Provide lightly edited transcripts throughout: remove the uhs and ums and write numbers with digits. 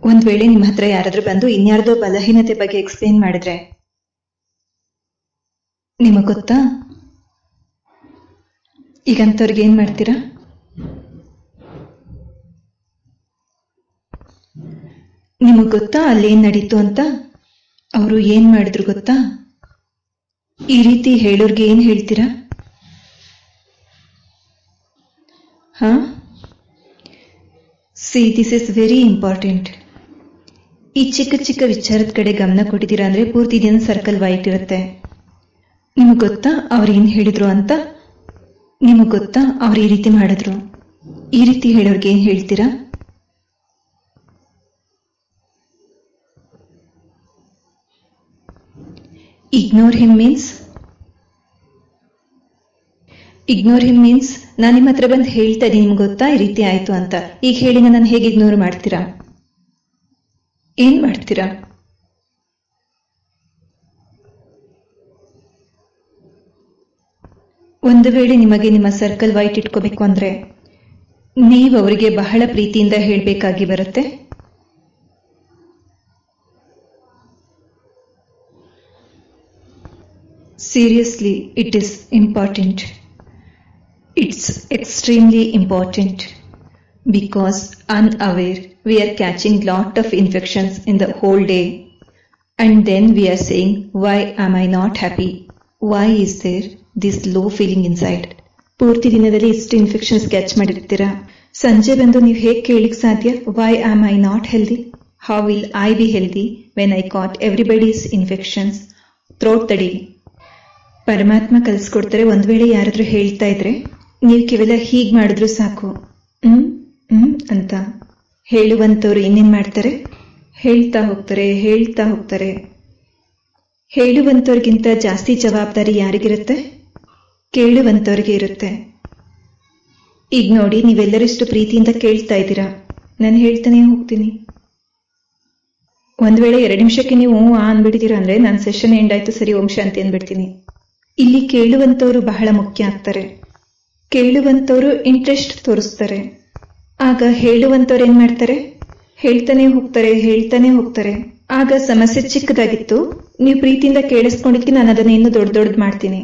ಒಂದ್ ವೇಳೆ ನಿಮ್ಮ ಹತ್ರ ಯಾರಾದ್ರೂ ಬಂದು ಇನ್ಯಾರ್ದೋ ಬಲಹೀನತೆ ಬಗ್ಗೆ ಎಕ್ಸ್ಪ್ಲೇನ್ ಮಾಡಿದ್ರೆ ನಿಮಗ್ ಗೊತ್ತಾ ಈಗಂತವ್ರಿಗೆ ಏನ್ ಮಾಡ್ತೀರಾ? ನಿಮಗ್ ಗೊತ್ತಾ ಅಲ್ಲೇನ್ ನಡೀತು ಅಂತ? ಅವರು ಏನ್ ಮಾಡಿದ್ರು ಗೊತ್ತಾ? ಈ ರೀತಿ ಹೇಳೋರ್ಗೆ ಏನ್ ಹೇಳ್ತೀರಾ? ಹಾ, C, this is very important. ಈ ಚಿಕ್ಕ ಚಿಕ್ಕ ವಿಚಾರದ ಕಡೆ ಗಮನ ಕೊಟ್ಟಿದ್ದೀರಾ ಅಂದ್ರೆ ಪೂರ್ತಿ ದಿನ ಸರ್ಕಲ್ ವೈಟ್ ಇರುತ್ತೆ. ನಿಮಗ್ ಗೊತ್ತಾ ಅವ್ರು ಏನ್ ಹೇಳಿದ್ರು ಅಂತ? ನಿಮಗ್ ಗೊತ್ತಾ ಅವ್ರು ಈ ರೀತಿ ಮಾಡಿದ್ರು? ಈ ರೀತಿ ಹೇಳೋರ್ಗೆ ಏನ್ ಹೇಳ್ತೀರಾ? ಇಗ್ನೋರ್ ಹಿಮ್ ಮೀನ್ಸ್ ನಾನು ನಿಮ್ಮ ಹತ್ರ ಬಂದು ಹೇಳ್ತಾ ಇದ್ದೀನಿ, ನಿಮ್ಗೆ ಗೊತ್ತಾ ಈ ರೀತಿ ಆಯ್ತು ಅಂತ. ಈಗ ಹೇಳಿ, ನಾನು ಹೇಗೆ ಇಗ್ನೋರ್ ಮಾಡ್ತೀರಾ? ಏನ್ ಮಾಡ್ತೀರಾ? ಒಂದು ವೇಳೆ ನಿಮಗೆ ನಿಮ್ಮ ಸರ್ಕಲ್ ವೈಟ್ ಇಟ್ಕೋಬೇಕು ಅಂದ್ರೆ ನೀವು ಅವರಿಗೆ ಬಹಳ ಪ್ರೀತಿಯಿಂದ ಹೇಳಬೇಕಾಗಿ ಬರುತ್ತೆ. Seriously, it is important. It's extremely important because unaware we are catching lot of infections in the whole day and then we are saying, why am I not happy? Why is there this low feeling inside? ಪೂರ್ತಿ ದಿನದಲ್ಲಿ ಇಷ್ಟು infections catch ಮಾಡಿರ್ತೀರಾ. ಸಂಜೆ ಬಂದು ನೀವು ಹೇಗೆ ಕೇಳಲಿಕ್ಕೆ ಸಾಧ್ಯ? Why am I not healthy? How will I be healthy when I caught everybody's infections throughout the day? ಪರಮಾತ್ಮ ಕಲಿಸ್ಕೊಡ್ತಾರೆ. ಒಂದ್ ವೇಳೆ ಯಾರಾದ್ರೂ ಹೇಳ್ತಾ ಇದ್ರೆ ನೀವು ಕೇವಲ ಹೀಗ್ ಮಾಡಿದ್ರು ಸಾಕು, ಅಂತ. ಹೇಳುವಂತವ್ರು ಇನ್ನೇನ್ ಮಾಡ್ತಾರೆ? ಹೇಳ್ತಾ ಹೋಗ್ತಾರೆ. ಹೇಳುವಂತವ್ರಿಗಿಂತ ಜಾಸ್ತಿ ಜವಾಬ್ದಾರಿ ಯಾರಿಗಿರುತ್ತೆ? ಕೇಳುವಂತವ್ರಿಗೆ ಇರುತ್ತೆ. ಈಗ ನೋಡಿ, ನೀವೆಲ್ಲರಿಷ್ಟು ಪ್ರೀತಿಯಿಂದ ಕೇಳ್ತಾ ಇದ್ದೀರಾ, ನಾನು ಹೇಳ್ತಾನೆ ಹೋಗ್ತೀನಿ. ಒಂದ್ ವೇಳೆ 2 ನಿಮಿಷಕ್ಕೆ ನೀವು ಅಂದ್ಬಿಡ್ತೀರಾ ಅಂದ್ರೆ ನನ್ನ ಸೆಷನ್ ಎಂಡ್ ಆಯ್ತು, ಸರಿ ಓಂ ಶಾಂತಿ ಅಂದ್ಬಿಡ್ತೀನಿ. ಇಲ್ಲಿ ಕೇಳುವಂತವ್ರು ಬಹಳ ಮುಖ್ಯ ಆಗ್ತಾರೆ. ಕೇಳುವಂತವ್ರು ಇಂಟ್ರೆಸ್ಟ್ ತೋರಿಸ್ತಾರೆ. ಆಗ ಹೇಳುವಂತವ್ರು ಏನ್ ಮಾಡ್ತಾರೆ? ಹೇಳ್ತಾನೆ ಹೋಗ್ತಾರೆ. ಆಗ ಸಮಸ್ಯೆ ಚಿಕ್ಕದಾಗಿತ್ತು, ನೀವು ಪ್ರೀತಿಯಿಂದ ಕೇಳಿಸ್ಕೊಂಡಿದ್ದಕ್ಕೆ ನಾನು ಅದನ್ನ ಇನ್ನೂ ದೊಡ್ಡದು ಮಾಡ್ತೀನಿ.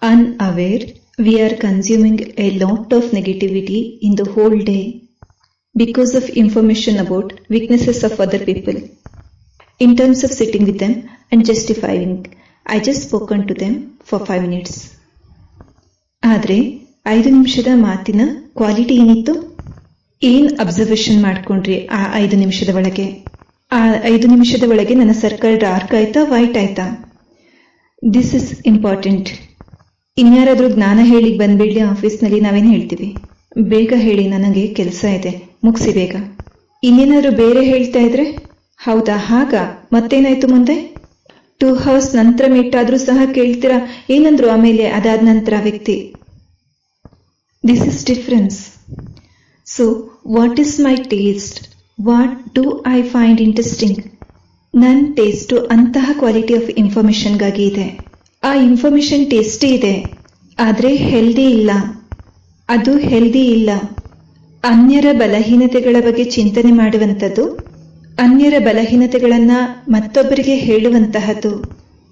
Unaware, we are consuming a lot of negativity in the whole day because of information about weaknesses of other people. In terms of sitting with them and justifying, I just spoken to them for 5 minutes. ಆದ್ರೆ 5 ನಿಮಿಷದ ಮಾತಿನ quality ಏನಿತ್ತು? ಏನ್ observation ಮಾಡ್ಕೊಂಡ್ರಿ ಆ 5 ನಿಮಿಷದ ಒಳಗೆ? ಆ 5 ನಿಮಿಷದ ಒಳಗೆ ನನ್ನ ಸರ್ಕಲ್ ಡಾರ್ಕ್ ಆಯ್ತಾ, ವೈಟ್ ಆಯ್ತಾ? This is important. ಇನ್ಯಾರಾದ್ರೂ ಜ್ಞಾನ ಹೇಳಿ ಬಂದ್ಬಿಡ್ಲಿ ಆಫೀಸ್ನಲ್ಲಿ, ನಾವೇನ್ ಹೇಳ್ತೀವಿ? ಬೇಗ ಹೇಳಿ, ನನಗೆ ಕೆಲಸ ಇದೆ, ಮುಗಿಸಿ ಬೇಗ. ಇನ್ನೇನಾದ್ರೂ ಬೇರೆ ಹೇಳ್ತಾ ಇದ್ರೆ, ಹೌದಾ ಹಾಗ, ಮತ್ತೇನಾಯ್ತು ಮುಂದೆ? 2 hours ನಂತರ ಮೀಟ್ ಆದ್ರೂ ಸಹ ಕೇಳ್ತೀರಾ, ಏನಂದ್ರು ಆಮೇಲೆ ಅದಾದ ನಂತರ ವ್ಯಕ್ತಿ? This is difference. So what is my taste? What do I find interesting? ನನ್ನ ಟೇಸ್ಟು ಅಂತಹ ಕ್ವಾಲಿಟಿ ಆಫ್ ಇನ್ಫಾರ್ಮೇಶನ್ಗಾಗಿ ಇದೆ. ಆ ಇನ್ಫಾರ್ಮೇಶನ್ ಟೇಸ್ಟಿ ಇದೆ, ಆದ್ರೆ ಹೆಲ್ದಿ ಇಲ್ಲ. ಅದು ಹೆಲ್ದಿ ಇಲ್ಲ. ಅನ್ಯರ ಬಲಹೀನತೆಗಳ ಬಗ್ಗೆ ಚಿಂತನೆ ಮಾಡುವಂಥದ್ದು, ಅನ್ಯರ ಬಲಹೀನತೆಗಳನ್ನ ಮತ್ತೊಬ್ಬರಿಗೆ ಹೇಳುವಂತಹದ್ದು,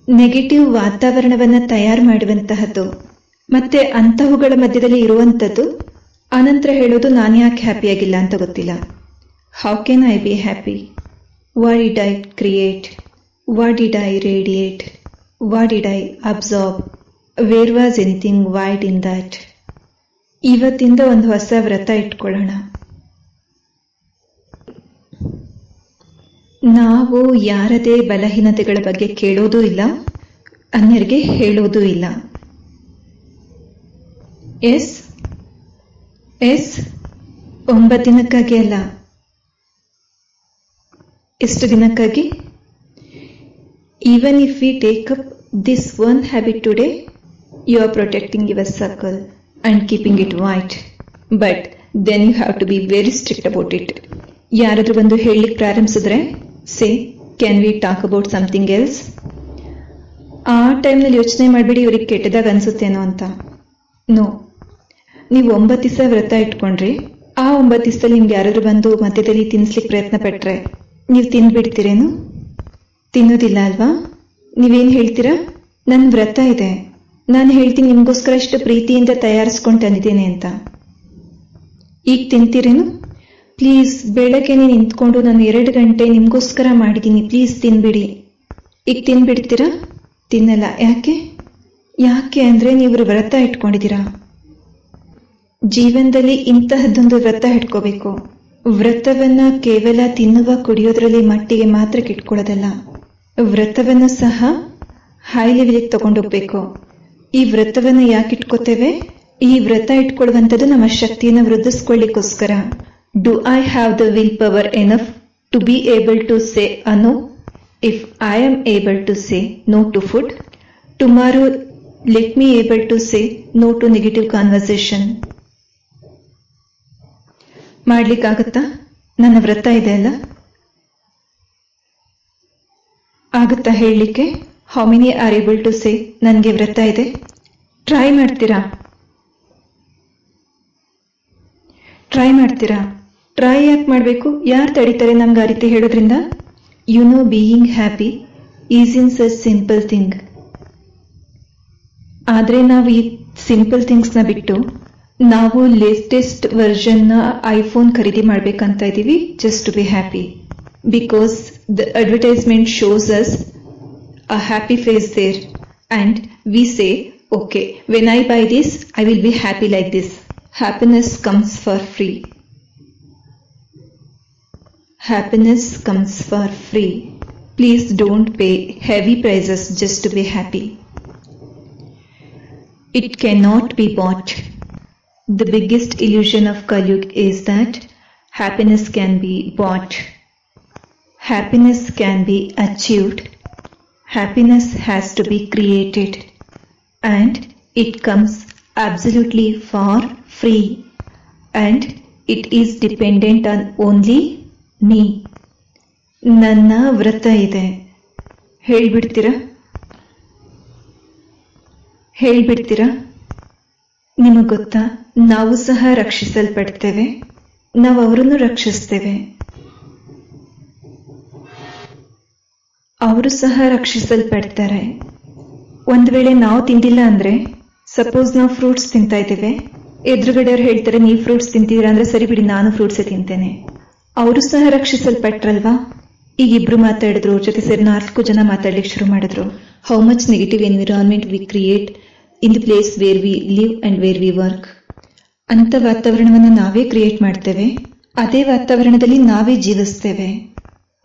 ನೆಗೆಟಿವ್ ವಾತಾವರಣವನ್ನ ತಯಾರು ಮಾಡುವಂತಹದ್ದು, ಮತ್ತೆ ಅಂತಹುಗಳ ಮಧ್ಯದಲ್ಲಿ ಇರುವಂಥದ್ದು. ಅನಂತರ ಹೇಳೋದು, ನಾನು ಯಾಕೆ ಹ್ಯಾಪಿಯಾಗಿಲ್ಲ ಅಂತ ಗೊತ್ತಿಲ್ಲ. How can I be happy? What did I create? What did I radiate? What did I absorb? Where was anything wide in that? ಇವತ್ತಿಂದ ಒಂದು ಹೊಸ ವ್ರತ ಇಟ್ಕೊಳ್ಳೋಣ. ನಾವು ಯಾರದೇ ಬಲಹೀನತೆಗಳ ಬಗ್ಗೆ ಕೇಳೋದೂ ಇಲ್ಲ, ಅನ್ಯರಿಗೆ ಹೇಳೋದೂ ಇಲ್ಲ. ಎಸ್ 9 ದಿನಕ್ಕಾಗಿ ಅಲ್ಲ. ಎಷ್ಟು ದಿನಕ್ಕಾಗಿ? Even if we take up this one habit today, you are protecting your circle and keeping it white, but then you have to be very strict about it. ಯಾರಾದ್ರೂ ಬಂದು ಹೇಳಲಿಕ್ಕೆ ಪ್ರಾರಂಭಿಸಿದ್ರೆ, say can we talk about something else? ಆ ಟೈಮ್ನಲ್ಲಿ ಯೋಚನೆ ಮಾಡಬೇಡಿ ಇವ್ರಿಗೆ ಕೆಟ್ಟದಾಗ ಅನ್ಸುತ್ತೇನೋ ಅಂತ. ನೋ, ನೀವು 9 ದಿವಸ ವ್ರತ ಇಟ್ಕೊಂಡ್ರಿ, ಆ 9 ದಿವಸದಲ್ಲಿ ನಿಮ್ಗೆ ಯಾರಾದ್ರೂ ಬಂದು ಮಧ್ಯದಲ್ಲಿ ತಿನ್ನಿಸ್ಲಿಕ್ಕೆ ಪ್ರಯತ್ನ ಪಟ್ರೆ ನೀವು ತಿಂದ್ಬಿಡ್ತೀರೇನು? ತಿನ್ನೋದಿಲ್ಲ ಅಲ್ವಾ? ನೀವೇನು ಹೇಳ್ತೀರಾ? ನನ್ನ ವ್ರತ ಇದೆ, ನಾನು ಹೇಳ್ತೀನಿ ನಿಮ್ಗೋಸ್ಕರ ಇಷ್ಟು ಪ್ರೀತಿಯಿಂದ ತಯಾರಿಸ್ಕೊಂಡು ತಂದಿದ್ದೇನೆ ಅಂತ. ಈಗ ತಿಂತೀರೇನು? ಪ್ಲೀಸ್, ಬೆಳಗ್ಗೆನೆ ನಿಂತ್ಕೊಂಡು ನಾನು 2 ಗಂಟೆ ನಿಮ್ಗೋಸ್ಕರ ಮಾಡಿದ್ದೀನಿ, ಪ್ಲೀಸ್ ತಿನ್ಬಿಡಿ. ಈಗ ತಿನ್ಬಿಡ್ತೀರಾ? ತಿನ್ನಲ್ಲ. ಯಾಕೆ ಅಂದರೆ ನೀವು ವ್ರತ ಇಟ್ಕೊಂಡಿದ್ದೀರಾ. ಜೀವನದಲ್ಲಿ ಇಂತಹದ್ದೊಂದು ವ್ರತ ಇಟ್ಕೋಬೇಕು. ವ್ರತವನ್ನ ಕೇವಲ ತಿನ್ನುವ ಕುಡಿಯೋದ್ರಲ್ಲಿ ಮಟ್ಟಿಗೆ ಮಾತ್ರ ಇಟ್ಕೊಳ್ಳೋದಲ್ಲ, ವ್ರತವನ್ನ ಸಹ ಹೈ ಲೆವೆಲ್ಗೆ ತಗೊಂಡೋಗ್ಬೇಕು. ಈ ವ್ರತವನ್ನ ಯಾಕೆ ಇಟ್ಕೋತೇವೆ? ಈ ವ್ರತ ಇಟ್ಕೊಳ್ಳುವಂಥದ್ದು ನಮ್ಮ ಶಕ್ತಿಯನ್ನು ವೃದ್ಧಿಸ್ಕೊಳ್ಳಿಕ್ಕೋಸ್ಕರ. Do I have the will power enough to be able to say no? If I am able to say no to food, tomorrow let me able to say no to negative conversation. ಮಾಡ್ಲಿಕ್ಕಾಗತ್ತಾ? ನನ್ನ ವ್ರತ ಇದೆ ಅಲ್ಲ, ಆಗುತ್ತಾ ಹೇಳಲಿಕ್ಕೆ? How many are able to say ನನಗೆ ವ್ರತ ಇದೆ? ಟ್ರೈ ಮಾಡ್ತೀರಾ? ಟ್ರೈ ಯಾಕೆ ಮಾಡಬೇಕು? ಯಾರು ತಡೀತಾರೆ ನಮ್ಗೆ ಆ ರೀತಿ ಹೇಳೋದ್ರಿಂದ? You know, being happy is in such simple thing. ಆದರೆ ನಾವು ಈ ಸಿಂಪಲ್ ಥಿಂಗ್ಸ್ನ ಬಿಟ್ಟು ನಾವು ಲೇಟೆಸ್ಟ್ ವರ್ಷನ್ನ ಐಫೋನ್ ಖರೀದಿ ಮಾಡ್ಬೇಕಂತ ಇದ್ದೀವಿ, just to be happy. Because the advertisement shows us a happy face there, and we say, okay, when I buy this I will be happy like this. Happiness comes for free. Please don't pay heavy prices just to be happy. It cannot be bought. The biggest illusion of Kali Yuga is that happiness can be bought. Happiness can be achieved. Happiness has to be created, and it comes absolutely for free, and it is dependent on only me. ನನ್ನ ವ್ರತ ಇದೆ. ಹೇಳ್ಬಿಡ್ತೀರಾ? ನಿಮಗೆ ಗೊತ್ತಾ, ನಾವು ಸಹ ರಕ್ಷಿಸಲ್ಪಡ್ತೇವೆ, ನಾವು ಅವರನ್ನು ರಕ್ಷಿಸ್ತೇವೆ, ಅವರು ಸಹ ರಕ್ಷಿಸಲ್ಪಡ್ತಾರೆ. ಒಂದು ವೇಳೆ ನಾವು ತಿಂದಿಲ್ಲ ಅಂದ್ರೆ, ಸಪೋಸ್ ನಾವು ಫ್ರೂಟ್ಸ್ ತಿಂತಾ ಇದ್ದೇವೆ, ಎದುರುಗಡೆಯವ್ರು ಹೇಳ್ತಾರೆ ನೀವು ಫ್ರೂಟ್ಸ್ ತಿಂತೀರಾ ಅಂದ್ರೆ, ಸರಿ ಬಿಡಿ ನಾನು ಫ್ರೂಟ್ಸೇ ತಿಂತೇನೆ, ಅವರು ಸಹ ರಕ್ಷಿಸಲ್ಪಟ್ರಲ್ವಾ? ಈಗ ಇಬ್ರು ಮಾತಾಡಿದ್ರು, ಜೊತೆ ಸೇರಿ 4 ಜನ ಮಾತಾಡ್ಲಿಕ್ಕೆ ಶುರು ಮಾಡಿದ್ರು. How much negative environment we create in the place where we live and where we work. ಅಂತ ವಾತಾವರಣವನ್ನು ನಾವೇ ಕ್ರಿಯೇಟ್ ಮಾಡ್ತೇವೆ, ಅದೇ ವಾತಾವರಣದಲ್ಲಿ ನಾವೇ ಜೀವಿಸ್ತೇವೆ,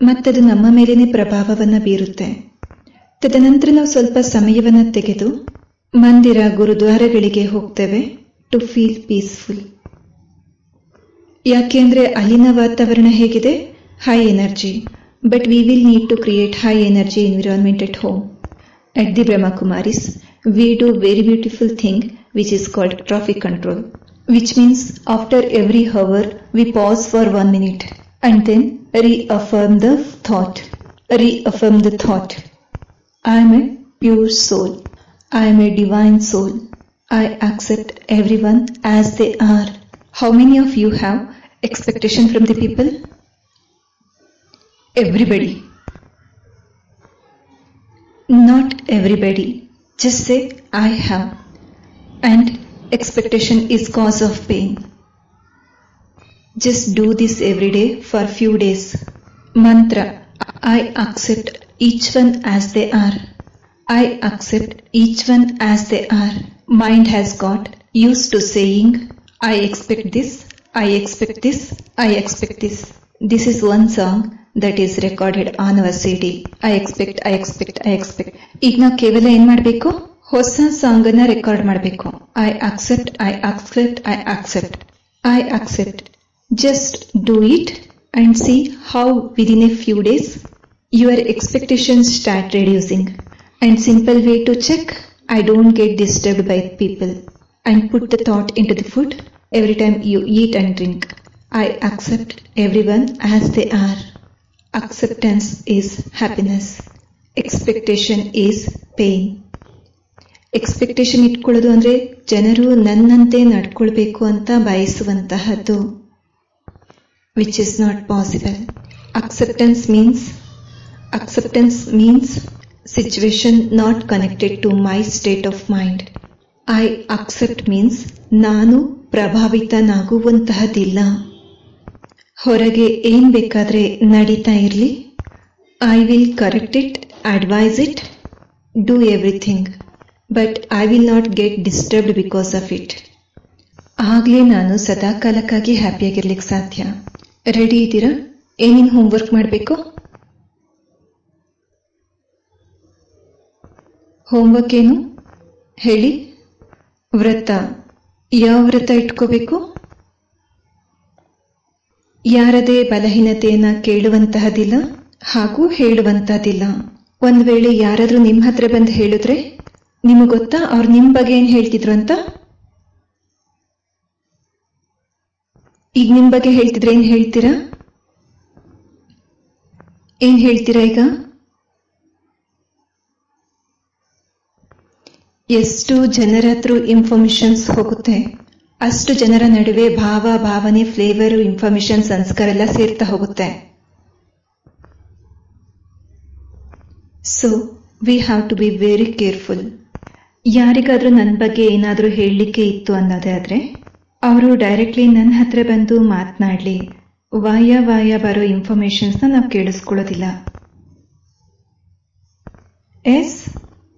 ಮತ್ತದು ನಮ್ಮ ಮೇಲೇನೆ ಪ್ರಭಾವವನ್ನು ಬೀರುತ್ತೆ. ತದನಂತರ ನಾವು ಸ್ವಲ್ಪ ಸಮಯವನ್ನು ತೆಗೆದು ಮಂದಿರ, ಗುರುದ್ವಾರಗಳಿಗೆ ಹೋಗ್ತೇವೆ ಟು ಫೀಲ್ ಪೀಸ್ಫುಲ್. ಯಾಕೆಂದ್ರೆ ಅಲ್ಲಿನ ವಾತಾವರಣ ಹೇಗಿದೆ? High energy. But we will need to create high energy environment at home. At the Brahma Kumaris, we do very beautiful thing which is called traffic control, which means after every hour we pause for 1 minute and then reaffirm the thought. I am a pure soul. I am a divine soul. I accept everyone as they are. How many of you have expectation from the people? Everybody. Not everybody. Just say I have. And expectation is cause of pain. Just do this every day for few days. Mantra. I accept each one as they are. I accept each one as they are. Mind has got used to saying I expect this, I expect this, I expect this. This is one song that is recorded on our CD. I expect. ಈಗ ನಾವು ಕೇವಲ ಏನ್ ಮಾಡಬೇಕು? ಹೊಸ song ಅನ್ನ record ಮಾಡಬೇಕು. I accept. Just do it and see how within a few days your expectations start reducing. And simple way to check, I don't get disturbed by people, and put the thought into the food every time you eat and drink. I accept everyone as they are. Acceptance is happiness. Expectation is pain. Expectation ಇಟ್ಕೊಳ್ಳೋದು ಅಂದ್ರೆ ಜನರು ನನ್ನಂತೆ ನಡ್ಕೊಳ್ಬೇಕು ಅಂತ ಬಯಸುವಂತಹದ್ದು. which is not possible. Acceptance means situation not connected to my state of mind. I accept means ನಾನು ಪ್ರಭಾವಿತನಾಗುವಂತಹದಿಲ್ಲ. ಹೊರಗೆ ಏನ್ ಬೇಕಾದ್ರೆ ನಡೀತಾ ಇರಲಿ, I will correct it, advise it, do everything, but I will not get disturbed because of it. ಆಗ್ಲೇ ನಾನು ಸದಾ ಕಾಲಕ್ಕಾಗಿ ಹ್ಯಾಪಿಯಾಗಿರ್ಲಿಕ್ಕೆ ಸಾಧ್ಯ. ರೆಡಿ ಇದ್ದೀರಾ? ಏನೇನು ಹೋಮ್ವರ್ಕ್ ಮಾಡಬೇಕು? ಹೋಮ್ವರ್ಕ್ ಏನು ಹೇಳಿ? ವ್ರತ. ಯಾವ ವ್ರತ ಇಟ್ಕೋಬೇಕು? ಯಾರದೇ ಬಲಹೀನತೆಯನ್ನ ಕೇಳುವಂತಹದಿಲ್ಲ ಹಾಗೂ ಹೇಳುವಂತಹದಿಲ್ಲ. ಒಂದ್ ವೇಳೆ ಯಾರಾದ್ರೂ ನಿಮ್ಮ ಹತ್ರ ಬಂದು ಹೇಳಿದ್ರೆ ನಿಮಗೆ ಗೊತ್ತಾ ಅವ್ರು ನಿಮ್ ಬಗ್ಗೆ ಏನ್ ಹೇಳ್ತಿದ್ರು ಅಂತ? ಈಗ ನಿಮ್ ಬಗ್ಗೆ ಹೇಳ್ತಿದ್ರೆ ಏನ್ ಹೇಳ್ತೀರಾ? ಏನ್ ಹೇಳ್ತೀರಾ ಈಗ? ಎಷ್ಟು ಜನರ ಹತ್ರ ಇನ್ಫಾರ್ಮೇಶನ್ಸ್ ಹೋಗುತ್ತೆ, ಅಷ್ಟು ಜನರ ನಡುವೆ ಭಾವ, ಭಾವನೆ, ಫ್ಲೇವರು, ಇನ್ಫಾರ್ಮೇಶನ್, ಸಂಸ್ಕಾರ ಎಲ್ಲ ಸೇರ್ತಾ ಹೋಗುತ್ತೆ. So we have to be very careful. ಯಾರಿಗಾದ್ರೂ ನನ್ನ ಬಗ್ಗೆ ಏನಾದರೂ ಹೇಳಲಿಕ್ಕೆ ಇತ್ತು ಅನ್ನೋದಾದ್ರೆ ಅವರು ಡೈರೆಕ್ಟ್ಲಿ ನನ್ನ ಹತ್ರ ಬಂದು ಮಾತನಾಡಲಿ. ವಾಯ ಬರೋ ಇನ್ಫಾರ್ಮೇಶನ್ಸ್ನ ನಾವು ಕೇಳಿಸ್ಕೊಳ್ಳೋದಿಲ್ಲ. ಎಸ್,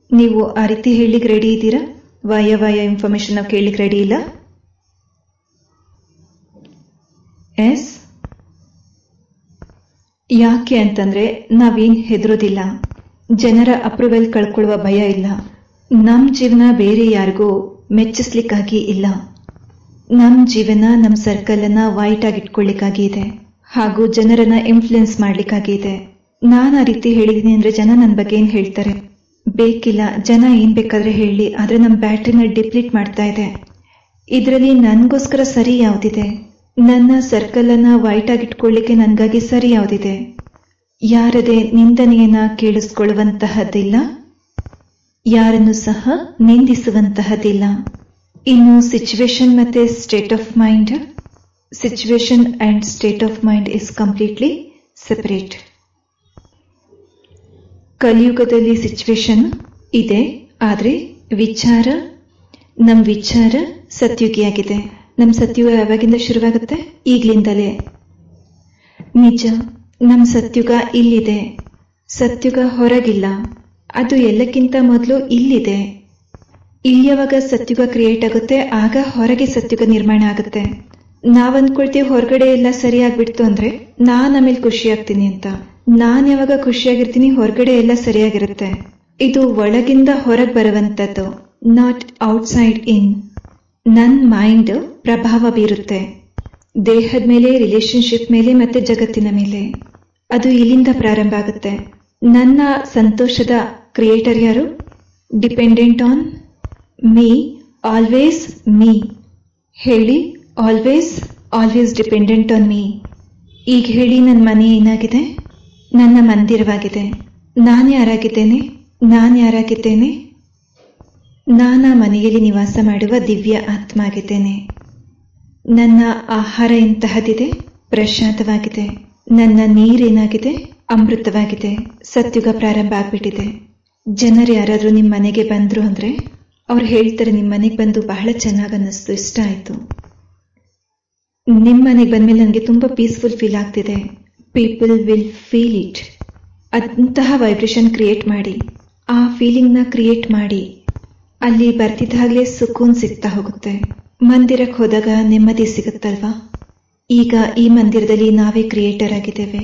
ನೀವು ಆ ರೀತಿ ಹೇಳಲಿಕ್ಕೆ ರೆಡಿ ಇದ್ದೀರಾ? ವಾಯ ಇನ್ಫಾರ್ಮೇಶನ್ ನಾವು ಕೇಳಲಿಕ್ಕೆ ರೆಡಿ ಇಲ್ಲ? ಎಸ್. ಯಾಕೆ ಅಂತಂದ್ರೆ ನಾವೇನ್ ಹೆದರೋದಿಲ್ಲ, ಜನರ ಅಪ್ರೂವಲ್ ಕಳ್ಕೊಳ್ಳುವ ಭಯ ಇಲ್ಲ. ನಮ್ ಜೀವನ ಬೇರೆ ಯಾರಿಗೂ ಮೆಚ್ಚಿಸ್ಲಿಕ್ಕಾಗಿ ಇಲ್ಲ. ನಮ್ ಜೀವನ ನಮ್ ಸರ್ಕಲ್ ಅನ್ನ ವೈಟ್ ಆಗಿ ಇಟ್ಕೊಳ್ಳಿಕ್ಕಾಗಿ ಇದೆ, ಹಾಗೂ ಜನರನ್ನ ಇನ್ಫ್ಲುಯೆನ್ಸ್ ಮಾಡ್ಲಿಕ್ಕಾಗಿ ಇದೆ. ನಾನು ಆ ರೀತಿ ಹೇಳಿದೀನಿ ಅಂದ್ರೆ ಜನ ನನ್ನ ಬಗ್ಗೆ ಏನ್ ಹೇಳ್ತಾರೆ? ಬೇಕಿಲ್ಲ, ಜನ ಏನ್ ಬೇಕಾದ್ರೆ ಹೇಳಿ, ಆದ್ರೆ ನಮ್ ಬ್ಯಾಟ್ರಿನ ಡಿಪ್ಲೀಟ್ ಮಾಡ್ತಾ ಇದೆ. ಇದರಲ್ಲಿ ನನ್ಗೋಸ್ಕರ ಸರಿ ಯಾವ್ದಿದೆ? ನನ್ನ ಸರ್ಕಲ್ ಅನ್ನ ವೈಟ್ ಆಗಿ ಇಟ್ಕೊಳ್ಳಿಕ್ಕೆ ನನ್ಗಾಗಿ ಸರಿ ಯಾವ್ದಿದೆ? ಯಾರದೇ ನಿಂದನೆಯನ್ನ ಕೇಳಿಸ್ಕೊಳ್ಳುವಂತಹದ್ದಿಲ್ಲ, ಯಾರನ್ನು ಸಹ ನಿಂದಿಸುವಂತಹದ್ದಿಲ್ಲ. ಇನ್ನು ಸಿಚುವೇಶನ್ ಮತ್ತೆ state of mind, situation and state of mind is completely separate. ಕಲಿಯುಗದಲ್ಲಿ ಸಿಚುವೇಶನ್ ಇದೆ, ಆದ್ರೆ ನಮ್ ವಿಚಾರ ಸತ್ಯುಗಿಯಾಗಿದೆ. ನಮ್ ಸತ್ಯುಗ ಯಾವಾಗಿಂದ ಶುರುವಾಗುತ್ತೆ? ಈಗ್ಲಿಂದಲೇ. ನಿಜ, ನಮ್ ಸತ್ಯುಗ ಇಲ್ಲಿದೆ. ಸತ್ಯುಗ ಹೊರಗಿಲ್ಲ, ಅದು ಎಲ್ಲಕ್ಕಿಂತ ಮೊದಲು ಇಲ್ಲಿದೆ. ಇಲ್ಲಿ ಯಾವಾಗ ಸತ್ಯುಗ ಕ್ರಿಯೇಟ್ ಆಗುತ್ತೆ, ಆಗ ಹೊರಗೆ ಸತ್ಯುಗ ನಿರ್ಮಾಣ ಆಗುತ್ತೆ. ನಾವ್ ಅಂದ್ಕೊಳ್ತೀವಿ ಹೊರಗಡೆ ಎಲ್ಲ ಸರಿ ಆಗ್ಬಿಡ್ತು ಅಂದ್ರೆ ನಾನ್ ಆಮೇಲೆ ಖುಷಿ ಆಗ್ತೀನಿ ಅಂತ. ನಾನ್ ಯಾವಾಗ ಖುಷಿಯಾಗಿರ್ತೀನಿ ಹೊರಗಡೆ ಎಲ್ಲ ಸರಿಯಾಗಿರುತ್ತೆ. ಇದು ಒಳಗಿಂದ ಹೊರಗೆ ಬರುವಂತದ್ದು, ನಾಟ್ ಔಟ್ಸೈಡ್ ಇನ್. ನನ್ ಮೈಂಡ್ ಪ್ರಭಾವ ಬೀರುತ್ತೆ ದೇಹದ ಮೇಲೆ, ರಿಲೇಶನ್ಶಿಪ್ ಮೇಲೆ ಮತ್ತೆ ಜಗತ್ತಿನ ಮೇಲೆ. ಅದು ಇಲ್ಲಿಂದ ಪ್ರಾರಂಭ ಆಗುತ್ತೆ. ನನ್ನ ಸಂತೋಷದ ಕ್ರಿಯೇಟರ್ ಯಾರು? Dependent on me, always me. ಹೇಳಿ, ಆಲ್ವೇಸ್ ಡಿಪೆಂಡೆಂಟ್ ಆನ್ ಮೀ. ಈಗ ಹೇಳಿ, ನನ್ನ ಮನೆ ಏನಾಗಿದೆ? ನನ್ನ ಮಂದಿರವಾಗಿದೆ. ನಾನು ಯಾರಾಗಿದ್ದೇನೆ? ನಾನಾ ಮನೆಯಲ್ಲಿ ನಿವಾಸ ಮಾಡುವ ದಿವ್ಯ ಆತ್ಮ ಆಗಿದ್ದೇನೆ. ನನ್ನ ಆಹಾರ ಎಂತಹದಿದೆ? ಪ್ರಶಾಂತವಾಗಿದೆ. ನನ್ನ ನೀರೇನಾಗಿದೆ? ಅಮೃತವಾಗಿದೆ. ಸತ್ಯುಗ ಪ್ರಾರಂಭ ಆಗ್ಬಿಟ್ಟಿದೆ. ಜನರು ಯಾರಾದ್ರೂ ನಿಮ್ಮ ಮನೆಗೆ ಬಂದ್ರು ಅಂದ್ರೆ ಅವ್ರು ಹೇಳ್ತಾರೆ, ನಿಮ್ಮ ಮನೆಗೆ ಬಂದು ಬಹಳ ಚೆನ್ನಾಗಿ ಅನ್ನಿಸ್ತು, ಇಷ್ಟ ಆಯ್ತು. ನಿಮ್ಮ ಮನೆಗೆ ಬಂದ್ಮೇಲೆ ನನಗೆ ತುಂಬಾ ಪೀಸ್ಫುಲ್ ಫೀಲ್ ಆಗ್ತಿದೆ. People will feel it. ಅಂತಹ ವೈಬ್ರೇಷನ್ ಕ್ರಿಯೇಟ್ ಮಾಡಿ, ಆ ಫೀಲಿಂಗ್ನ ಕ್ರಿಯೇಟ್ ಮಾಡಿ. ಅಲ್ಲಿ ಬರ್ತಿದ್ದಾಗಲೇ ಸುಕೂನ್ ಸಿಗ್ತಾ ಹೋಗುತ್ತೆ. ಮಂದಿರಕ್ಕೆ ಹೋದಾಗ ನೆಮ್ಮದಿ ಸಿಗುತ್ತಲ್ವಾ? ಈಗ ಈ ಮಂದಿರದಲ್ಲಿ ನಾವೇ ಕ್ರಿಯೇಟರ್ ಆಗಿದ್ದೇವೆ.